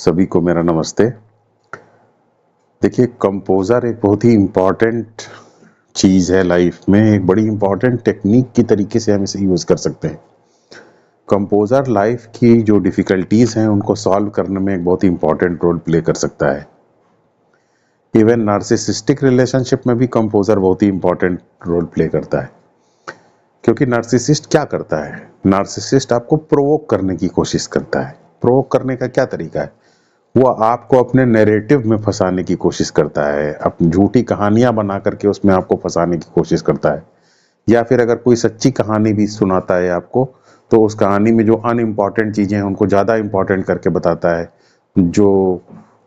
सभी को मेरा नमस्ते। देखिए, कंपोज़र एक बहुत ही इम्पोर्टेंट चीज़ है लाइफ में, एक बड़ी इम्पोर्टेंट टेक्निक की तरीके से हम इसे यूज़ कर सकते हैं। कंपोज़र लाइफ की जो डिफ़िकल्टीज़ हैं उनको सॉल्व करने में एक बहुत ही इम्पोर्टेंट रोल प्ले कर सकता है। इवन नार्सिसिस्टिक रिलेशनशिप में भी कंपोज़र बहुत ही इम्पोर्टेंट रोल प्ले करता है। क्योंकि नार्सिसिस्ट क्या करता है? नार्सिसिस्ट आपको प्रोवोक करने की कोशिश करता है। प्रोवोक करने का क्या तरीका है? वो आपको अपने नैरेटिव में फंसाने की कोशिश करता है, अपनी झूठी कहानियां बना करके उसमें आपको फंसाने की कोशिश करता है। या फिर अगर कोई सच्ची कहानी भी सुनाता है आपको, तो उस कहानी में जो अनइम्पॉर्टेंट चीज़ें हैं उनको ज़्यादा इम्पॉर्टेंट करके बताता है, जो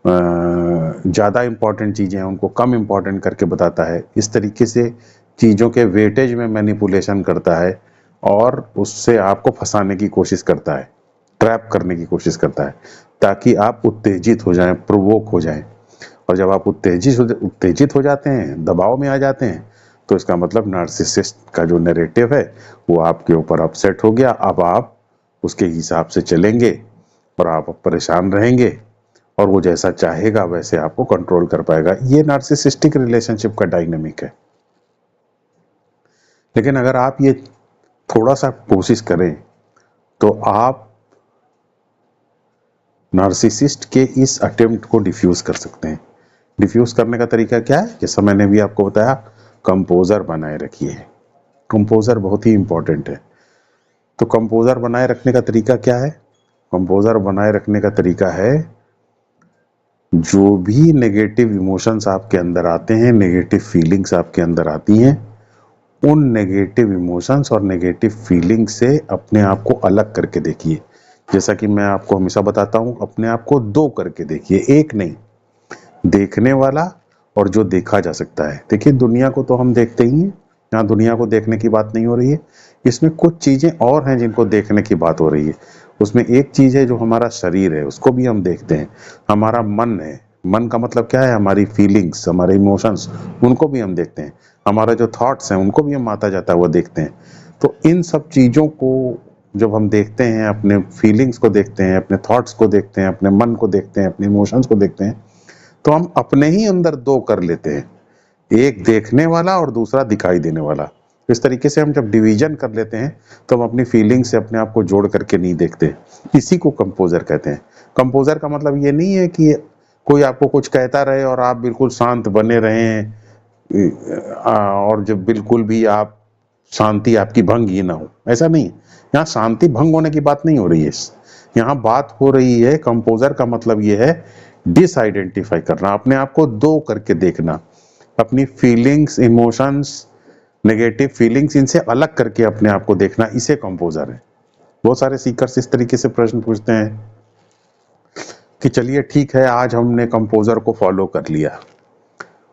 ज़्यादा इम्पॉर्टेंट चीज़ें हैं उनको कम इम्पॉर्टेंट करके बताता है। इस तरीके से चीज़ों के वेटेज में मैनिपुलेशन करता है और उससे आपको फंसाने की कोशिश करता है, ट्रैप करने की कोशिश करता है, ताकि आप उत्तेजित हो जाएं, प्रोवोक हो जाएं। और जब आप उत्तेजित हो जाते हैं, दबाव में आ जाते हैं, तो इसका मतलब नार्सिसिस्ट का जो नैरेटिव है वो आपके ऊपर अपसेट हो गया। अब आप उसके हिसाब से चलेंगे और आप परेशान रहेंगे और वो जैसा चाहेगा वैसे आपको कंट्रोल कर पाएगा। ये नार्सिसिस्टिक रिलेशनशिप का डायनामिक है। लेकिन अगर आप ये थोड़ा सा कोशिश करें तो आप नार्सिसिस्ट के इस अटेम्प्ट को डिफ्यूज कर सकते हैं। डिफ्यूज करने का तरीका क्या है? जैसा मैंने भी आपको बताया, कंपोजर बनाए रखिए। कंपोजर बहुत ही इंपॉर्टेंट है। तो कंपोजर बनाए रखने का तरीका क्या है? कंपोजर बनाए रखने का तरीका है, जो भी नेगेटिव इमोशंस आपके अंदर आते हैं, नेगेटिव फीलिंग्स आपके अंदर आती हैं, उन नेगेटिव इमोशंस और नेगेटिव फीलिंग से अपने आप को अलग करके देखिए। जैसा कि मैं आपको हमेशा बताता हूं, अपने आप को दो करके देखिए, एक नहीं। देखने वाला और जो देखा जा सकता है। देखिए, दुनिया को तो हम देखते ही हैं, यहाँ दुनिया को देखने की बात नहीं हो रही है। इसमें कुछ चीजें और हैं जिनको देखने की बात हो रही है। उसमें एक चीज है जो हमारा शरीर है, उसको भी हम देखते हैं। हमारा मन है, मन का मतलब क्या है? हमारी फीलिंग्स, हमारे इमोशंस, उनको भी हम देखते हैं। हमारा जो थॉट्स हैं उनको भी हम आता जाता हुआ देखते हैं। तो इन सब चीजों को जब हम देखते हैं, अपने फीलिंग्स को देखते हैं, अपने थॉट्स को देखते हैं, अपने मन को देखते हैं, अपने इमोशंस को देखते हैं, तो हम अपने ही अंदर दो कर लेते हैं, एक देखने वाला और दूसरा दिखाई देने वाला। इस तरीके से हम जब डिवीजन कर लेते हैं तो हम अपनी फीलिंग से अपने आप को जोड़ करके नहीं देखते। इसी को कंपोजर कहते हैं। कंपोजर का मतलब ये नहीं है कि कोई आपको कुछ कहता रहे और आप बिल्कुल शांत बने रहें, और जब बिल्कुल भी आप शांति आपकी भंग ही ना हो, ऐसा नहीं। यहाँ शांति भंग होने की बात नहीं हो रही है। यहाँ बात हो रही है, कंपोजर का मतलब ये है डिस आइडेंटिफाई करना, अपने आप को दो करके देखना, अपनी फीलिंग्स, इमोशंस, नेगेटिव फीलिंग्स, इनसे अलग करके अपने आप को देखना, इसे कंपोजर है। बहुत सारे सीकर्स इस तरीके से प्रश्न पूछते हैं कि चलिए ठीक है, आज हमने कंपोजर को फॉलो कर लिया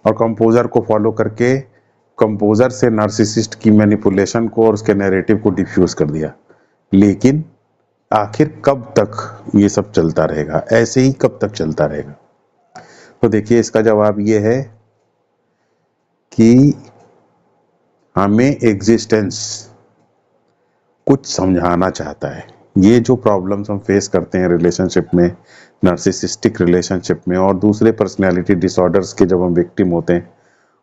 और कंपोजर को फॉलो करके कंपोजर से नार्सिसिस्ट की मैनिपुलेशन को और उसके नैरेटिव को डिफ्यूज कर दिया, लेकिन आखिर कब तक ये सब चलता रहेगा? ऐसे ही कब तक चलता रहेगा? तो देखिए, इसका जवाब ये है कि हमें एग्जिस्टेंस कुछ समझाना चाहता है। ये जो प्रॉब्लम्स हम फेस करते हैं रिलेशनशिप में, नार्सिसिस्टिक रिलेशनशिप में और दूसरे पर्सनैलिटी डिसऑर्डर्स के जब हम विक्टिम होते हैं,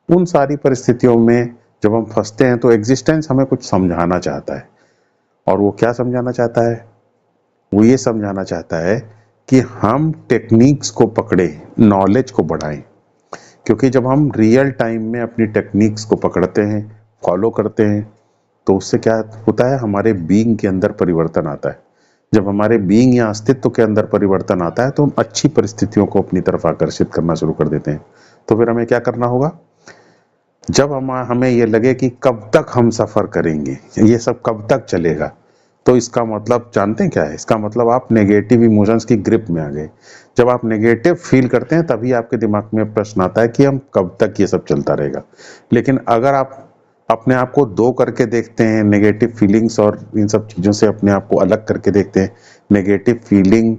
उन सारी परिस्थितियों में जब हम फंसते हैं तो एग्जिस्टेंस हमें कुछ समझाना चाहता है। और वो क्या समझाना चाहता है? वो ये समझाना चाहता है कि हम टेक्निक्स को पकड़े, नॉलेज को बढ़ाएं। क्योंकि जब हम रियल टाइम में अपनी टेक्निक्स को पकड़ते हैं, फॉलो करते हैं, तो उससे क्या होता है? हमारे बीइंग के अंदर परिवर्तन आता है। जब हमारे बीइंग या अस्तित्व के अंदर परिवर्तन आता है तो हम अच्छी परिस्थितियों को अपनी तरफ आकर्षित करना शुरू कर देते हैं। तो फिर हमें क्या करना होगा? जब हमें ये लगे कि कब तक हम सफर करेंगे, ये सब कब तक चलेगा, तो इसका मतलब जानते हैं क्या है? इसका मतलब आप नेगेटिव इमोशंस की ग्रिप में आ गए। जब आप नेगेटिव फील करते हैं तभी आपके दिमाग में प्रश्न आता है कि हम कब तक ये सब चलता रहेगा। लेकिन अगर आप अपने आप को दो करके देखते हैं, नेगेटिव फीलिंग्स और इन सब चीज़ों से अपने आप को अलग करके देखते हैं, नेगेटिव फीलिंग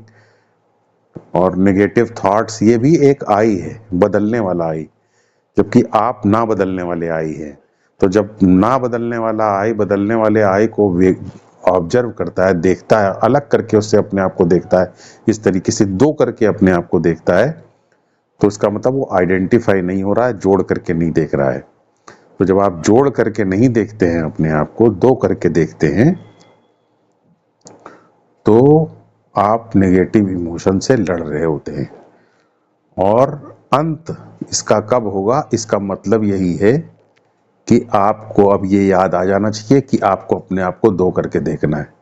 और नेगेटिव थॉट्स ये भी एक आई है, बदलने वाला आई, जबकि आप ना बदलने वाले आई हैं। तो जब ना बदलने वाला आई, बदलने वाले आई ऑब्जर्व करता है, देखता है, अलग करके उससे अपने आप को देखता है, इस तरीके से दो करके अपने आप को देखता है, तो इसका मतलब वो आइडेंटिफाई नहीं हो रहा है, जोड़ करके नहीं देख रहा है। तो जब आप जोड़ करके नहीं देखते हैं अपने आप को, दो करके देखते हैं, तो आप नेगेटिव इमोशन से लड़ रहे होते हैं। और अंत इसका कब होगा, इसका मतलब यही है कि आपको अब ये याद आ जाना चाहिए कि आपको अपने आप को दो करके देखना है।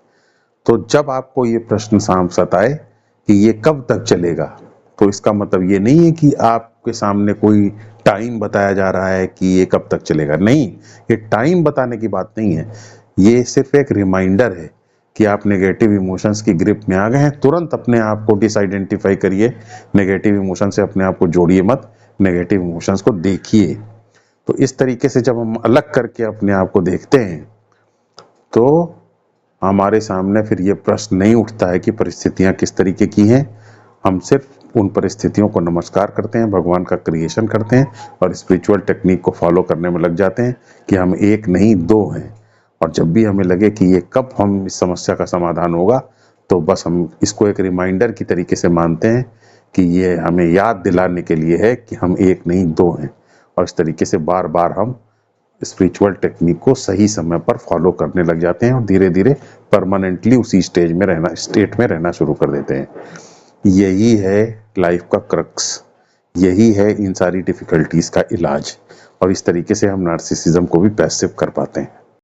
तो जब आपको ये प्रश्न सताए कि ये कब तक चलेगा, तो इसका मतलब ये नहीं है कि आपके सामने कोई टाइम बताया जा रहा है कि ये कब तक चलेगा। नहीं, ये टाइम बताने की बात नहीं है, ये सिर्फ एक रिमाइंडर है कि आप नेगेटिव इमोशंस की ग्रिप में आ गए हैं। तुरंत अपने आप को डिसआइडेंटिफाई करिए, नेगेटिव इमोशन से अपने आप को जोड़िए मत, नेगेटिव इमोशंस को देखिए। तो इस तरीके से जब हम अलग करके अपने आप को देखते हैं, तो हमारे सामने फिर ये प्रश्न नहीं उठता है कि परिस्थितियां किस तरीके की हैं। हम सिर्फ उन परिस्थितियों को नमस्कार करते हैं, भगवान का क्रिएशन करते हैं और स्पिरिचुअल टेक्निक को फॉलो करने में लग जाते हैं कि हम एक नहीं दो हैं। और जब भी हमें लगे कि ये कब हम इस समस्या का समाधान होगा, तो बस हम इसको एक रिमाइंडर की तरीके से मानते हैं कि ये हमें याद दिलाने के लिए है कि हम एक नहीं दो हैं। और इस तरीके से बार बार हम स्पिरिचुअल टेक्निक को सही समय पर फॉलो करने लग जाते हैं और धीरे धीरे परमानेंटली उसी स्टेट में रहना शुरू कर देते हैं। यही है लाइफ का क्रक्स, यही है इन सारी डिफिकल्टीज का इलाज। और इस तरीके से हम नार्सिसिज्म को भी पैसिव कर पाते हैं।